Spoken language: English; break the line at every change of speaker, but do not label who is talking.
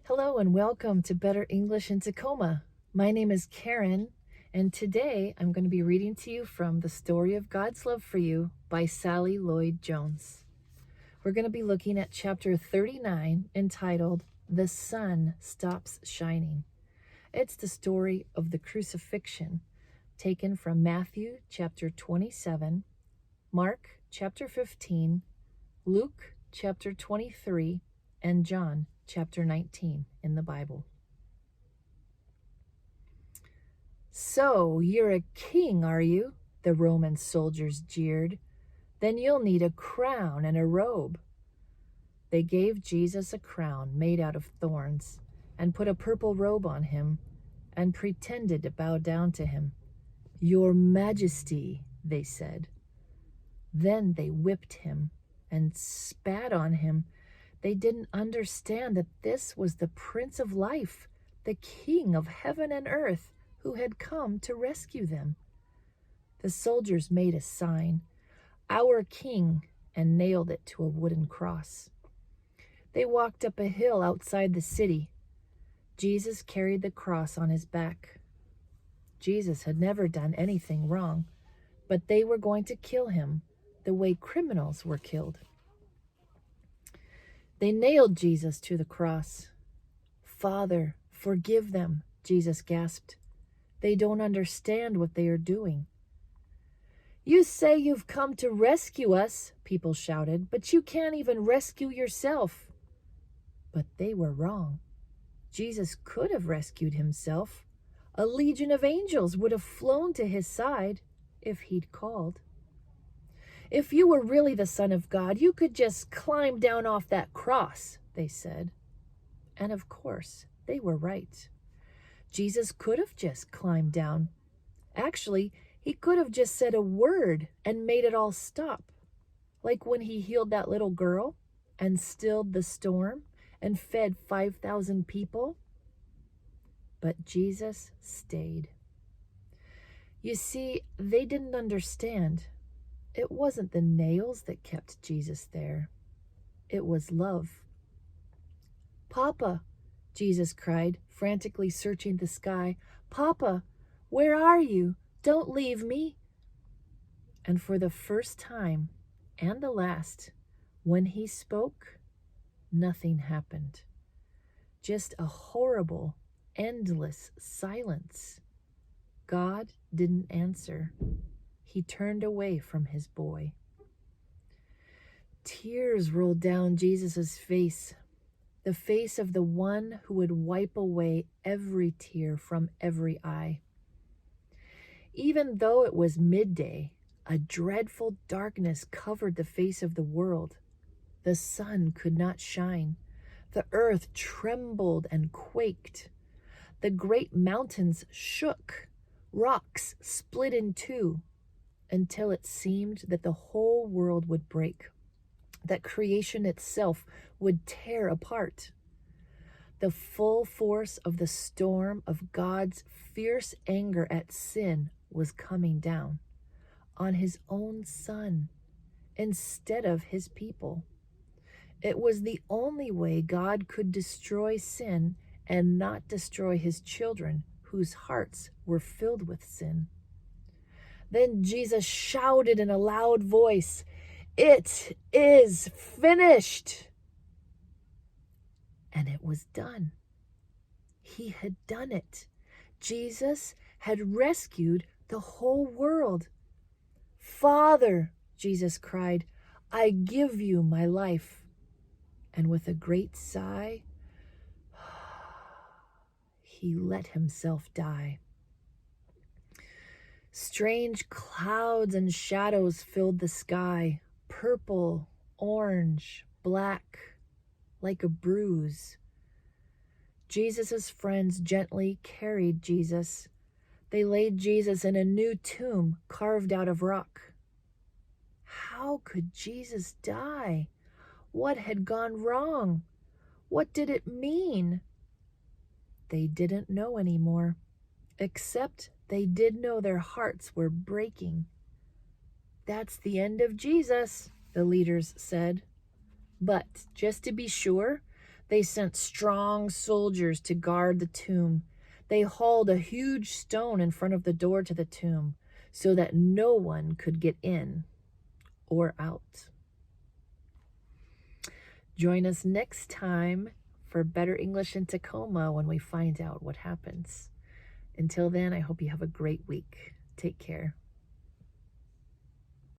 Hello and welcome to Better English in Tacoma. My name is Karen, and today I'm going to be reading to you from The Story of God's Love for You by Sally Lloyd-Jones. We're going to be looking at chapter 39 entitled The Sun Stops Shining. It's the story of the crucifixion taken from Matthew chapter 27, Mark chapter 15, Luke chapter 23, and John chapter 19 in the Bible. "So you're a king, are you?" the Roman soldiers jeered. "Then you'll need a crown and a robe." They gave Jesus a crown made out of thorns and put a purple robe on him and pretended to bow down to him. "Your Majesty," they said. Then they whipped him and spat on him. They didn't understand that this was the Prince of Life, the King of heaven and earth, who had come to rescue them. The soldiers made a sign, "Our King," and nailed it to a wooden cross. They walked up a hill outside the city. Jesus carried the cross on his back. Jesus had never done anything wrong, but they were going to kill him the way criminals were killed. They nailed Jesus to the cross. "Father, forgive them," Jesus gasped. "They don't understand what they are doing." "You say you've come to rescue us," people shouted, "but you can't even rescue yourself." But they were wrong. Jesus could have rescued himself. A legion of angels would have flown to his side if he'd called. "If you were really the Son of God, you could just climb down off that cross," they said. And of course, they were right. Jesus could have just climbed down. Actually, he could have just said a word and made it all stop. Like when he healed that little girl and stilled the storm and fed 5,000 people. But Jesus stayed. You see, they didn't understand. It wasn't the nails that kept Jesus there. It was love. "Papa," Jesus cried, frantically searching the sky. "Papa, where are you? Don't leave me." And for the first time, and the last, when he spoke, nothing happened. Just a horrible, endless silence. God didn't answer. He turned away from his boy. Tears rolled down Jesus' face, the face of the one who would wipe away every tear from every eye. Even though it was midday, a dreadful darkness covered the face of the world. The sun could not shine. The earth trembled and quaked. The great mountains shook. Rocks split in two, until it seemed that the whole world would break, that creation itself would tear apart. The full force of the storm of God's fierce anger at sin was coming down on his own Son instead of his people. It was the only way God could destroy sin and not destroy his children whose hearts were filled with sin. Then Jesus shouted in a loud voice, "It is finished." And it was done. He had done it. Jesus had rescued the whole world. "Father," Jesus cried, "I give you my life." And with a great sigh, he let himself die. Strange clouds and shadows filled the sky, purple, orange, black, like a bruise. Jesus' friends gently carried Jesus. They laid Jesus in a new tomb carved out of rock. How could Jesus die? What had gone wrong? What did it mean? They didn't know anymore, except they did know their hearts were breaking. "That's the end of Jesus," the leaders said. But just to be sure, They sent strong soldiers to guard the tomb. They hauled a huge stone in front of the door to the tomb so that no one could get in or out. Join us next time for Better English in Tacoma when we find out what happens. Until then, I hope you have a great week. Take care.